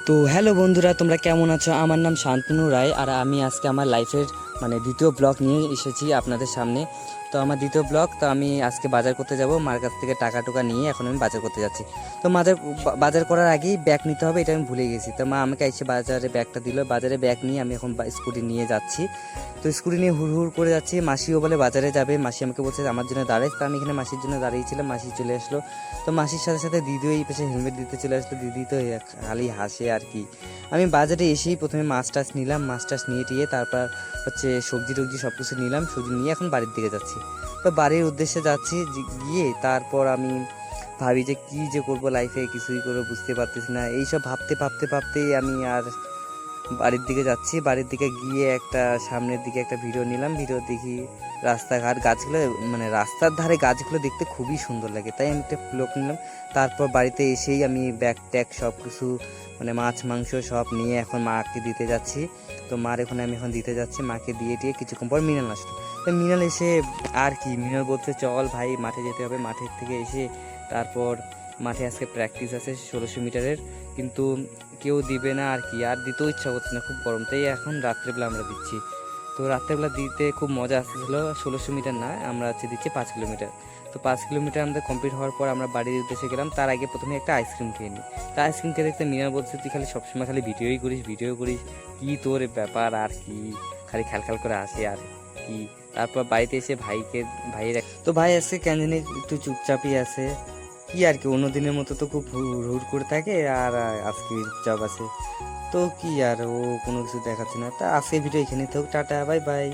তো হ্যালো বন্ধুরা, তোমরা কেমন আছো? আমার নাম শান্তনু রায়, আর আমি আজকে আমার লাইফের দ্বিতীয় ব্লগ নিয়ে এসেছি আপনাদের সামনে। তো আমার দ্বিতীয় ব্লগ, তো আমি আজকে বাজার করতে যাব, মার কাছ থেকে টাকা টুকা নিয়ে এখন আমি বাজার করতে যাচ্ছি। তো বাজার করার আগেই ব্যাগ নিতে হবে, এটা আমি ভুলে গেছি। তো মা আমাকে এসে বাজারে ব্যাগটা দিল, বাজারে ব্যাগ নিয়ে আমি এখন স্কুটি নিয়ে যাচ্ছি। তো স্কুটি নিয়ে হুড় হুড় করে যাচ্ছি। মাসিও বলে বাজারে যাবে, মাসি আমাকে বলছে আমার জন্য দাঁড়াই। তো আমি এখানে মাসির জন্য দাঁড়িয়েছিলাম, মাসি চলে আসলো। তো মাসির সাথে সাথে দিদিও এই পাশে হেলমেট দিতে চলে আসলো। দিদি তো খালি হাসে আর কি। আমি বাজারে এসেই প্রথমে মাছ টাছ নিলাম, মাছ টাছ নিয়ে টিয়ে তারপর সবজি টবজি সব কিছু নিলাম, সবজি নিয়ে এখন বাড়ির দিকে যাচ্ছি। তো বাড়ির উদ্দেশ্যে যাচ্ছি, গিয়ে তারপর আমি ভাবি যে কী যে করবো লাইফে, কিছুই করে বুঝতে পারতেছি না। এইসব ভাবতে ভাবতে ভাবতেই আমি আর বাড়ির দিকে যাচ্ছি। বাড়ির দিকে গিয়ে একটা সামনের দিকে একটা ভিডিও নিলাম, ভিডিও দেখি রাস্তাঘাট গাছগুলো, রাস্তার ধারে গাছগুলো দেখতে খুবই সুন্দর লাগে, তাই আমি একটা ব্লগ নিলাম। তারপর বাড়িতে এসেই আমি ব্যাগ ট্যাগ সব কিছু মাছ মাংস সব নিয়ে এখন মাকে দিতে যাচ্ছি। তো মার আমি এখন দিতে যাচ্ছি, মাকে দিয়ে দিয়ে কিছুক্ষণ পর মিনাল আসলো। তো মিনাল এসে আর কি, মিনাল বলছে চল ভাই মাঠে যেতে হবে। মাঠের থেকে এসে তারপর মাঠে আজকে প্র্যাকটিস আছে 1600 মিটারের, কিন্তু কেউ দিবে না আর কি, আর দিতেও ইচ্ছা করছে না, খুব গরম, তাই এখন রাত্রেবেলা আমরা দিচ্ছি। তো রাত্রেবেলা দিতে খুব মজা আসতেছিলো। 1600 মিটার না, আমরা দিচ্ছি 5 কিলোমিটার। তো 5 কিলোমিটার আমাদের কমপ্লিট হওয়ার পর আমরা বাড়ির উদ্দেশ্যে গেলাম। তার আগে প্রথমে একটা আইসক্রিম খেয়ে নিই। তা আইসক্রিম খেয়ে দেখতে মিনার বলছে তুই খালি সবসময় খালি ভিডিওই করিস, ভিডিও করিস, কী তোর ব্যাপার আর কি, খালি খাল করে আসে আর কি। তারপর বাড়িতে এসে ভাইয়ের তো ভাই আজকে কেন জানি একটু চুপচাপই আছে, কি আর কি, অন্য দিনের মতো তো খুব হুড় করে থাকে, আর আজকে চুপচাপ আছে। তো কি আর, ও কোনো কিছু দেখাচ্ছে না। তা আজকে ভিডিও এখানে থাকুক, টাটা বাই বাই।